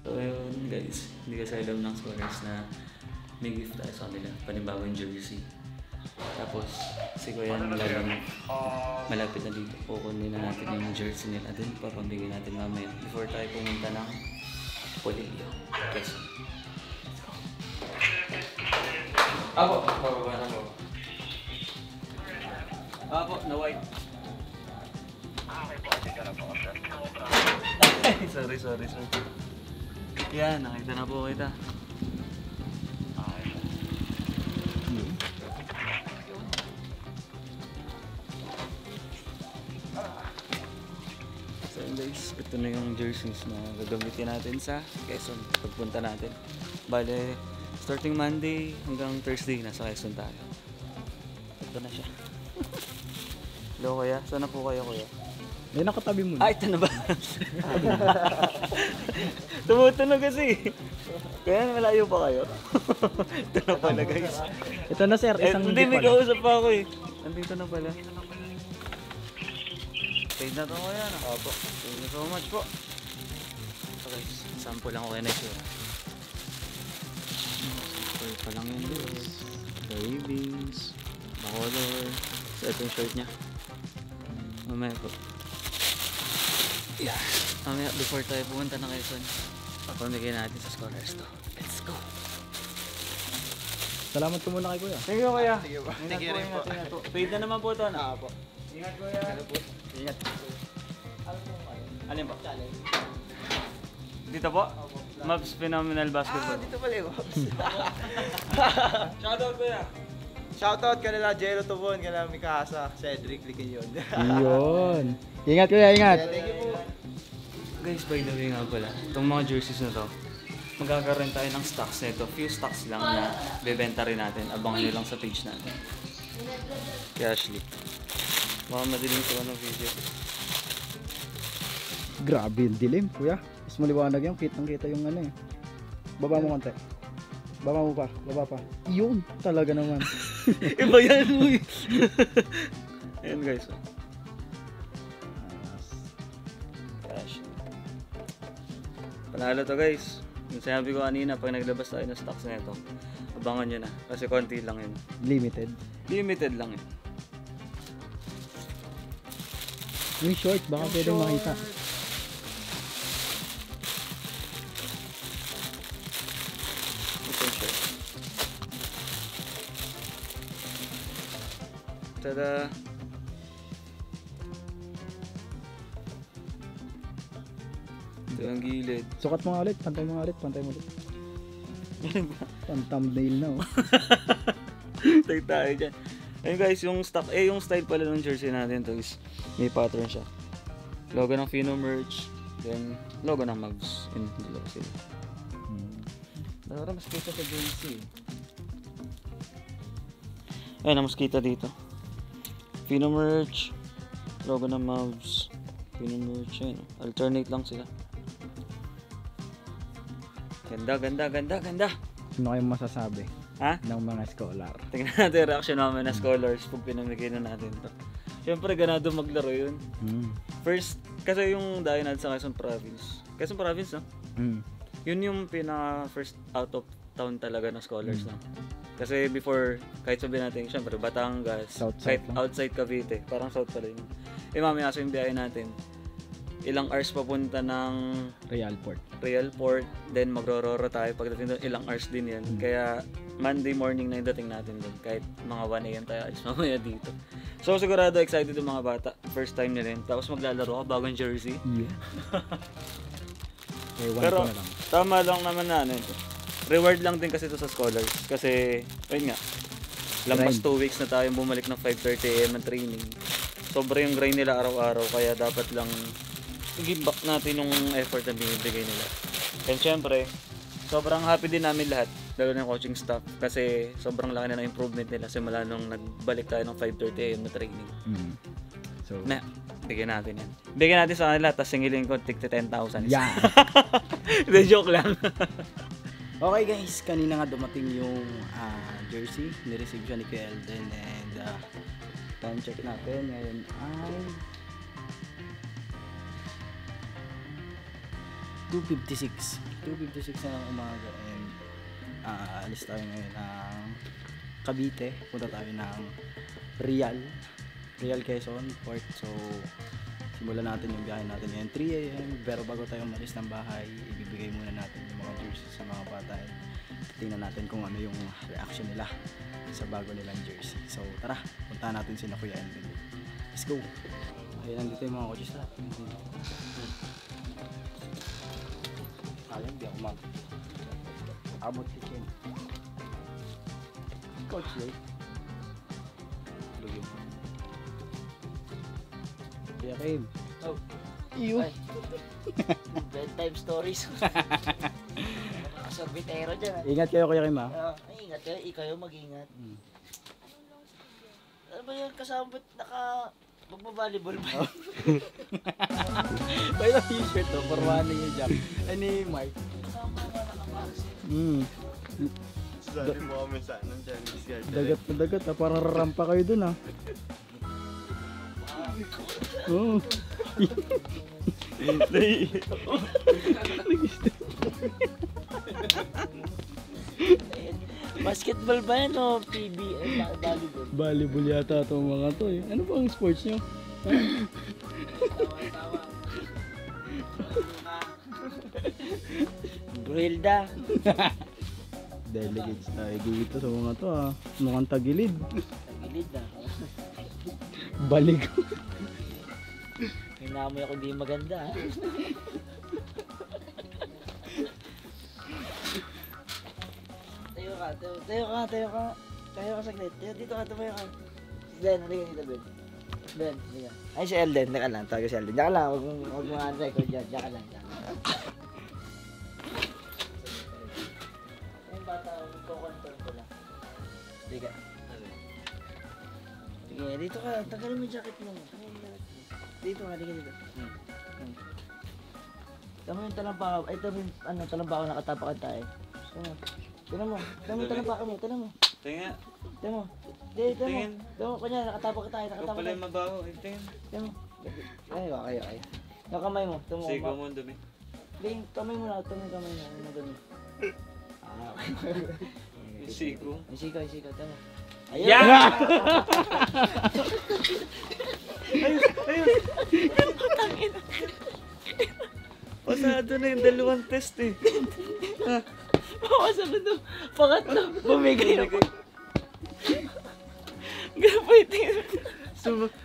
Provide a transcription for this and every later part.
So yun guys, hindi kasi alam ng scholars na may gift tayo sa kanila, panibagong jersey. Tapos si Kuya laging malapit na dito, kukunin na natin yung jersey nila din, papamigay natin mamaya before tayo pumunta ng Polillo. Quezon. Apo, bababa na po. Apo, na white. sorry. Yan, nakita na po kita. So guys, ito na yung jerseys na gagamitin natin sa Quezon pagpunta natin. Bale, starting Monday hanggang Thursday nasa Quezon tayo. Ito na siya. Hello kuya, saan na po kayo kuya? May nakatabi mo Ah, na. ito na ba? Tumutunog kasi. Kaya malayo pa kayo. Ito na pala guys. Ito na sir, isang Hindi, may pala. kausap pa ako eh. Nandito na pala. Paid na to ko yan. Opo. Thank you so much po. So guys, sample lang ako kayo na ito. Sample pa lang yun guys. Cravings. Bacolor. So ito yung shirt niya. Mamaya po. Yeah. Mamaya before tayo pumunta na Quezon, papamigay natin sa scholars to. Let's go! Salamat ko muna kay kuya. Thank you kuya. Sige po. Ingat Thank you po, rin po. ingat po. Paid na naman po ito. Ah, po. Ingat kuya. Ingat. Alin po? Dito po? Mavs Phenomenal Basketball. Dito pala yung Pops. Shoutout kuya. Shoutout ka nila Jero Tubon, ka nila Mikasa, Cedric, likin yun. Yun. Ingat kuya, ingat. Thank you po. Guys, by the way nga pala, itong mga jerseys na to, magkakaroon tayo ng stocks nito. Few stocks lang na bebenta rin natin. Abangan nyo lang sa page natin. Kay Ashley. Baka madilim ko ng video. Grabe yung dilim kuya. Mas maliwanag yung kitang-kita yung ano eh. Baba mo konti. Baba mo pa, baba pa. Yun, talaga naman. Iba yan, uy! Ayan guys. Cash. Panalo to guys. Yung sinabi ko kanina, pag naglabas tayo ng stocks na ito, abangan nyo na. Kasi konti lang yun. Limited. Limited lang yun. Yung short, baka pwedeng makita. Ito yung shirt. Tada! Ito yung gilid. Sukat mo nga ulit, pantay mo nga ulit, pantay mo ulit. Pan-thumbnail na oh. Tag tayo dyan. Ayun guys, yung stock, yung style pala ng jersey natin to is may pattern siya. Logo ng Fino merch, then logo ng Mavs. Yun, dalawa sila. Para mas kita sa jersey. Ayun, mas kita dito. Fino merch, logo ng Mavs, Fino merch, ayun. Alternate lang sila. Ganda. Ano kayong masasabi Ha? ng mga scholar? Tingnan natin yung reaction namin na scholars pag pinamigay na natin to. Siyempre, ganado maglaro yun. First, kasi yung dahil natin sa Quezon Province. Quezon Province, no? Yun yung pinaka-first out of town talaga ng scholars, no? Kasi before, kahit sabihin natin, siyempre, Batangas, South kahit lang. outside Cavite, parang south pala yun. Mamaya kasi yung biyahe natin, ilang hours papunta ng Real Port, then magro-roro tayo pagdating doon, ilang hours din yan. Kaya Monday morning na yung dating natin doon, kahit mga 1 AM tayo alis mamaya dito. So sigurado excited yung mga bata, first time nila yun. Tapos maglalaro ka bagong jersey. Yeah. Ewan Pero ko na lang. tama lang naman na ano ito. Reward lang din kasi ito sa scholars. Kasi, ayun nga, lampas 2 weeks na tayong bumalik ng 5:30 AM ng training. Sobra yung grind nila araw-araw, kaya dapat lang i-give back natin yung effort na binibigay nila. And syempre, sobrang happy din namin lahat, lalo ng coaching staff, kasi sobrang laki na ng improvement nila simula nung nagbalik tayo ng 5:30 AM na training. So, Na, bigyan natin yan. Bigyan natin sa kanila, tapos singilin ko, tig 10,000. yeah. Hindi, joke lang. Okay guys, kanina nga dumating yung jersey. Nireceive siya ni Kuya Elden and time check natin ngayon ay 2:56 2:56 na ng umaga and alis tayo ngayon ng Cavite. Punta tayo ng Real Quezon Port. So simulan natin yung biyahe natin ngayon 3 AM. Pero bago tayo umalis ng bahay, ibibigay muna natin yung mga jerseys sa mga bata. Tingnan natin kung ano yung reaction nila sa bago nilang jersey. So tara, puntahan natin si Kuya Elden. Let's go. Ayun, nandito yung mga coaches natin. Alam, di ako abot si Ken. Coach Lloyd. Lugin. Kuya Kim. Oh. Iyo. Bedtime stories. Sa bitero dyan. Ingat kayo Kuya Kim ha. Ay, ingat kayo. Ikaw mag-ingat. Ano ba yun? Kasama ba't magbabalibol ba yun? May na t-shirt to, formaning yung jack. Ani Mark. Kasama ba nakapaksi? Sali mo kami sa anong Chinese guard. Dagat na dagat ha, parang rarampa kayo dun ha. Oo. Basketball ba yan o PBA? Volleyball? Volleyball yata itong mga to eh. Ano ba ang sports nyo? Tawa-tawa. Brilda. Delegates tayo dito sa mga to ha. Mukhang tagilid. Gilid na. Balik. Hinamoy ako di maganda ha. Tayo ka. Tayo ka saglit. Dito ka, tumayo ka. Ben, halika dito, Ben. Ben, halika. Ay, si Elden. Daka lang, tawag si Elden. Daka lang, huwag mo record dyan. Daka lang. Yung bata, magko-confirm ko lang. Halika. Sige, dito ka. Tagalin mo yung jacket mo. Dito ka, halika dito. Tama yung talampakan. Ay, tama yung talampakan nakatapakan tayo. Tignan mo yung talampakan mo. Tignan mo. Tingin. Tignan mo. Tingnan mo. Kanya, nakatapak tayo. Ikaw pala yung mabaho. Tingin. Tignan mo. Ay, okay. Yung kamay mo. Tignan mo. Sigo mo ang dumi. Yung kamay mo na. Tignan mo yung kamay mo. Ano dumi? Okay. Sigo. Yung sikaw. Tignan mo. Ayun! Yeah! Pasado na yung dalawang test eh. Mawasa mo ito. Pangatlo. Bumigay ako. Gapay tingin.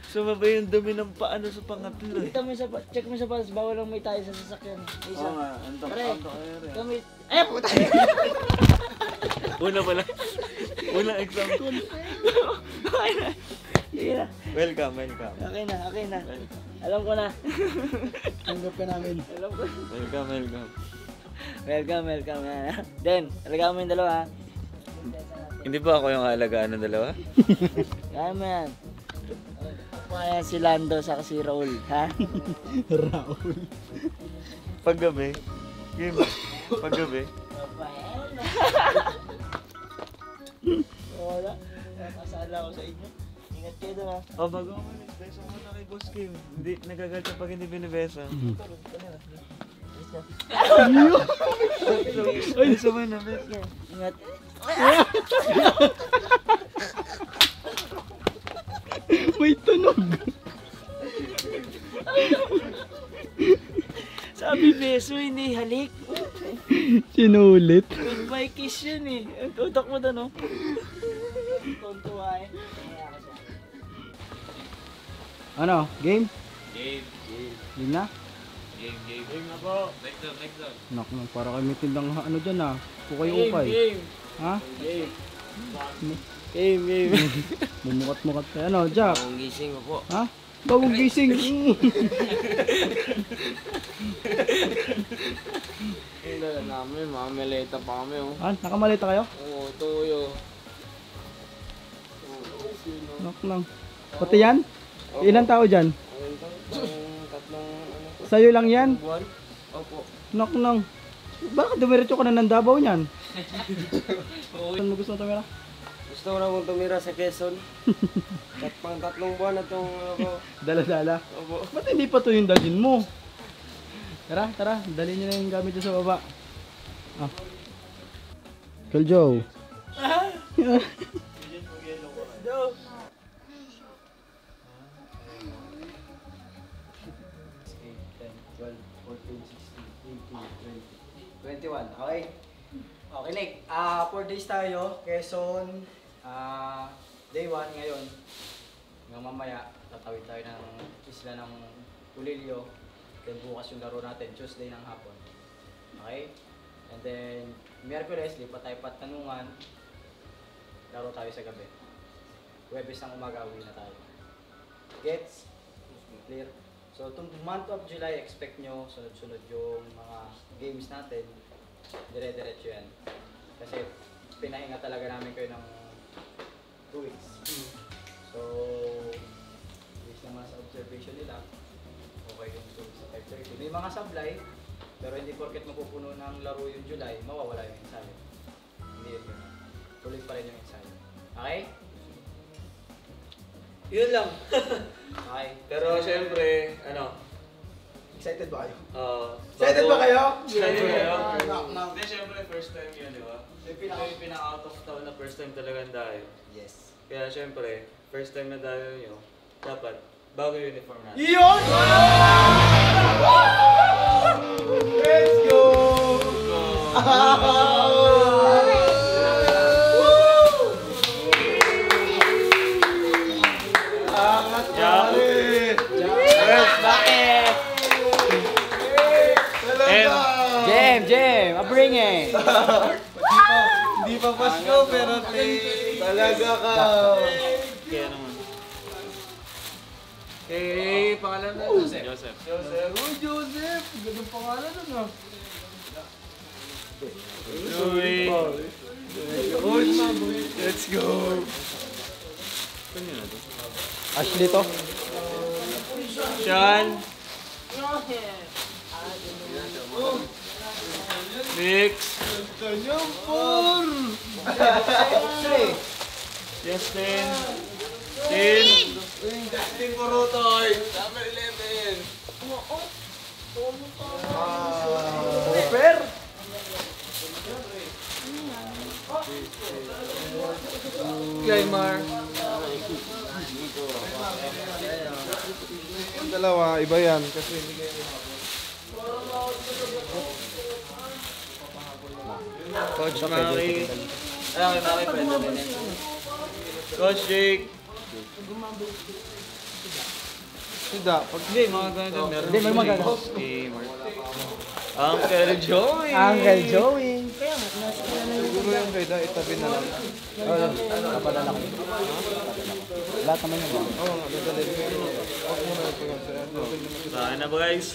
Sumabay yung dumi ng paano sa pangatlo eh. Kita mo sa check mo sa palas. Bawal lang may tayo sa sasakyan. Isa. Oo nga, antok Pare, kayo rin. kami. Ay, puta! Una pala. Unang example. Okay na. Sige na. Welcome. Okay na. Alam ko na. Tanggap ka namin. Alam ko. Welcome. Den, alagaan mo yung dalawa ha. Hindi ba ako yung alagaan ng dalawa? Kaya mo yan. Kaya si Lando sa si Raul, ha? Raul. Paggabi. Game. Paggabi. Wala. Kasala ko sa inyo. Ingat kayo doon ha. Oh, bago ako ulit. Beso mo na kay Boss Kim. Hindi, nagagal siya pag hindi binibesa. Ay, beso mo na, beso. Ingat. May tunog. Sabi beso, hindi halik. Sinulit. May kiss yun eh. Ang tutok mo doon, no? Tontuwa eh. Ano? Game? Game. Game na? Game na po. Next up. Nak na, para kayo may tindang ano dyan ha. Ukay-ukay. Ha? Game. Mumukat-mukat tayo. Ano, Jack? Ang gising mo po. Ha? Bagong gising. Hindi namin, mga meleta pa kami oh. Ha? Nakamalita kayo? Oo, tuyo. Nak lang. Pati yan? Ilan tao dyan? Tatlong Sa'yo lang yan? buwan? Opo. Nak lang. Bakit dumiretso ka na ng Davao niyan? Saan mo gusto mo tumira? Gusto ko na mong tumira sa Quezon. Pang 3 buwan na itong ako. Dala-dala. Opo. Ba't hindi pa to yung dalhin mo? Tara, dalhin nyo na yung gamit nyo sa baba. Kal Joe. Go! 21, okay? Okay, Nick. 4 days tayo. Quezon. Day 1 ngayon. Hanggang mamaya, tatawid tayo ng isla ng Pulilio. Then bukas yung laro natin, Tuesday ng hapon. Okay? And then, Miyerkules, lipat tayo Patanungan. Laro tayo sa gabi. Huwebes ng umaga, uwi na tayo. Gets? Clear? So, itong month of July, expect nyo sunod-sunod yung mga games natin. Dire-diretso yan. Kasi pinahinga talaga namin kayo ng 2 weeks. So, based naman sa observation nila, okay yung 2 weeks sa 5:30. May mga sablay, pero hindi porket mapupuno ng laro yung July, mawawala yung ensayo. Hindi yun yun. Tuloy pa rin yung ensayo. Okay? Yun lang. Okay. Pero syempre, ano? Excited ba kayo? Excited ba kayo? Excited ba kayo? Knock. Hindi, syempre first time yun, di ba? Ito yung pinaka-out of town na first time talagang dayo. Yes. Kaya syempre, first time na dayo nyo, dapat bago yung uniform natin. Yun! Let's go! Bakit? Jem, bring it! Hindi pa Pasko, pero talaga ka. Kaya naman. Pangalan na? Joseph. Oh, Joseph! Gandang pangalan nun ah. Joey. Let's go! Saan yun natin? Ashley to. Sean. Mix. Kanyang por! Justin. Tin. Justin Porotoy! Number 11! Super! Claymar. Yung dalawa, iba yan kasi hindi kayo Coach Maki. Alam kay Maki pwede din yan. Coach Jake. Sida, pag Hindi, mga ganito. Meron Hindi, may mga ganito. Uncle Joey. Uncle Joey. siguro yung kaya itabi na lang. Napadala ko. Lahat naman yung mga. Oo, dadalhin ko yun. Huwag muna yung pag-answer. Saan na ba guys?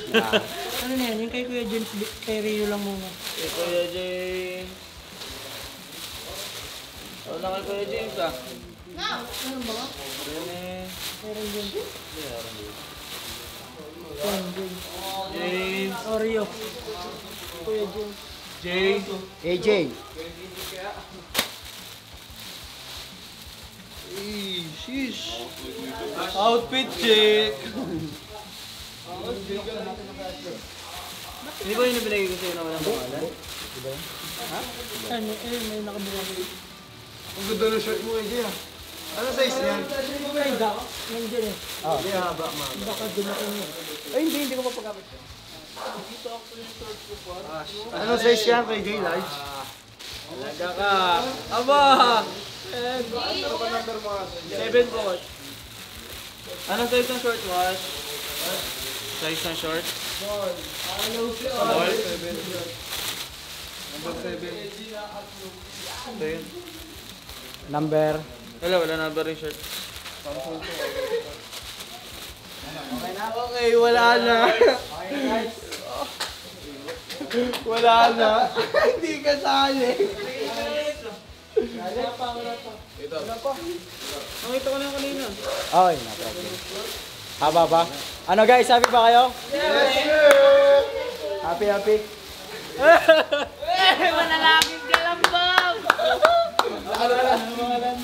Ano na yan? Yung kay Kuya James, kay Rio lang muna. Si Kuya James. Wala kay Kuya James ah. Ano ba? Yan eh. Meron yun. Meron din. Yan, James. James. O, Rio. Kuya James. Jay. AJ. Sheesh! Outfit check! Hindi ba yun yung binigay ko sa'yo naman ang pangalan? Ano, may nakabukas. Ang ganda ng shirt mo, AJ ah. Ano size yan? Ay, Doc. Nandiyan eh. Hindi haba, ma. Baka din ako niya. Ay, hindi ko mapagamit. Ano size yan kay Jay Large? Talaga ka. Aba! 7 po. 7 po. Anong size ng short wash? Size ng short? Small. Small? Number 7. Ito yun. Number. Wala number yung shirt. Okay, wala na. Wala na. Hindi ka sali. Nakita ko na yung kanina. Okay, no problem. Haba ba? Ano guys, happy ba kayo? Yes, sir! Happy. Manalangin ka lang ba?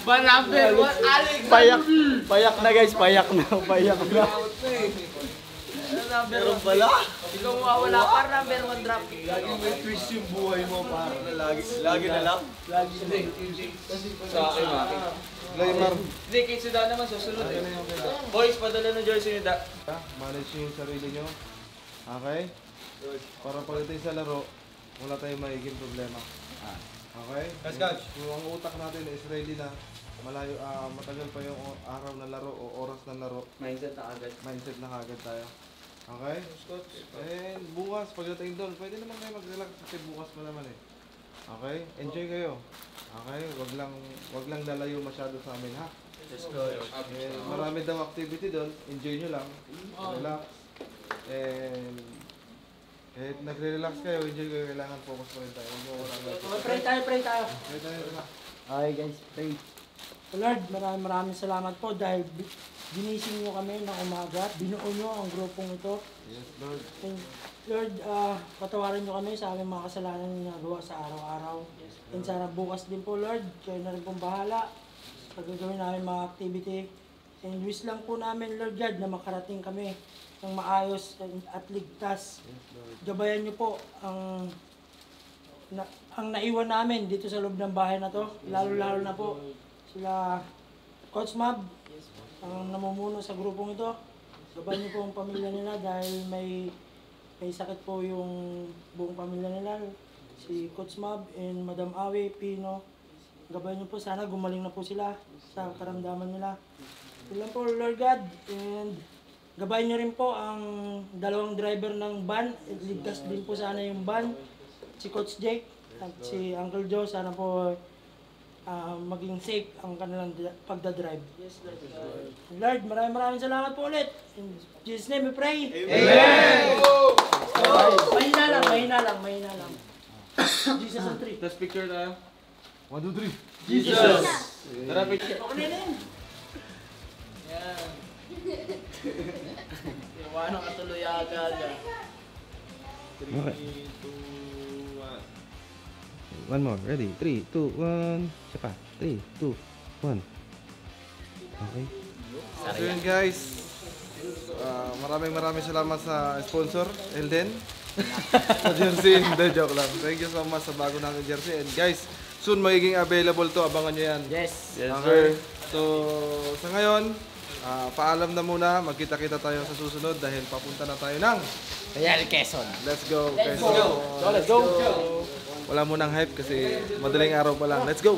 Banapel, what? Alex! Payak na guys, payak na. number Meron 1. pala. Ikaw mawawala para number 1 drop. Lagi may twist yung buhay mo, para na lagi na lang. Sa akin, Glaymar, Hindi, kay Sudan naman susunod eh. Boys, padala ng jersey ni Da. manage nyo yung sarili nyo. Okay? Para pagdating sa laro, wala tayong magiging problema. Okay? Yes, coach. Kung ang utak natin is ready na, matagal pa yung araw ng laro o oras ng laro, Mindset na agad. mindset na kagad tayo. Okay? And bukas, pagdating doon, pwede naman kayo mag-relax kasi bukas pa naman eh. Okay? Enjoy kayo. Okay? Wag lang lalayo masyado sa amin, ha? Yes, coach. Marami daw activity doon. Enjoy nyo lang. Relax. And kahit nagre-relax kayo, enjoy kayo. Kailangan focus pa rin tayo. Huwag mo wala Pray tayo, pray tayo. Pray tayo na. Okay guys, pray. Lord, maraming salamat po dahil ginising nyo kami ng umaga. Binuo nyo ang grupong ito. Yes, Lord. And Lord, patawarin nyo kami sa aming mga kasalanan na nagawa sa araw-araw. And sana bukas din po, Lord, kayo na rin pong bahala sa gagawin namin mga activity. And wish lang po namin, Lord God, na makarating kami ng maayos at ligtas. Gabayan nyo po ang naiwan namin dito sa loob ng bahay na to. Lalo-lalo na po sila Coach Mab, ang namumuno sa grupong ito. Gabayan niyo po ang pamilya nila dahil may sakit po yung buong pamilya nila. Si Coach Mab and Madam Awe, Pino. Gabayan niyo po, sana gumaling na po sila sa karamdaman nila. Yun lang po, Lord God. And gabayan niyo rin po ang dalawang driver ng van. Ligtas din po sana yung van. Si Coach Jake at si Uncle Joe, sana po maging safe ang kanilang pagdadrive. Yes, Lord. Lord, maraming salamat po ulit. In Jesus' name we pray. Amen! Mahina lang. Jesus on 3. Let's picture tayo. 1, 2, 3. Jesus! Tara, picture. Okay na yun. Yan. Iwanang katuloy agad. 3, 2, 1. One more. Ready? 3, 2, 1. Siya pa. 3, 2, 1. Okay. So yun guys, maraming salamat sa sponsor, Elden. Sa jersey, hindi, joke lang. Thank you so much sa bago natin jersey. And guys, soon magiging available to, abangan nyo yan. Yes. Yes, Okay. So, sa ngayon, paalam na muna. Magkita-kita tayo sa susunod dahil papunta na tayo ng Real Quezon. Let's go. Let's go. Wala munang hype kasi madaling araw pa lang. Let's go.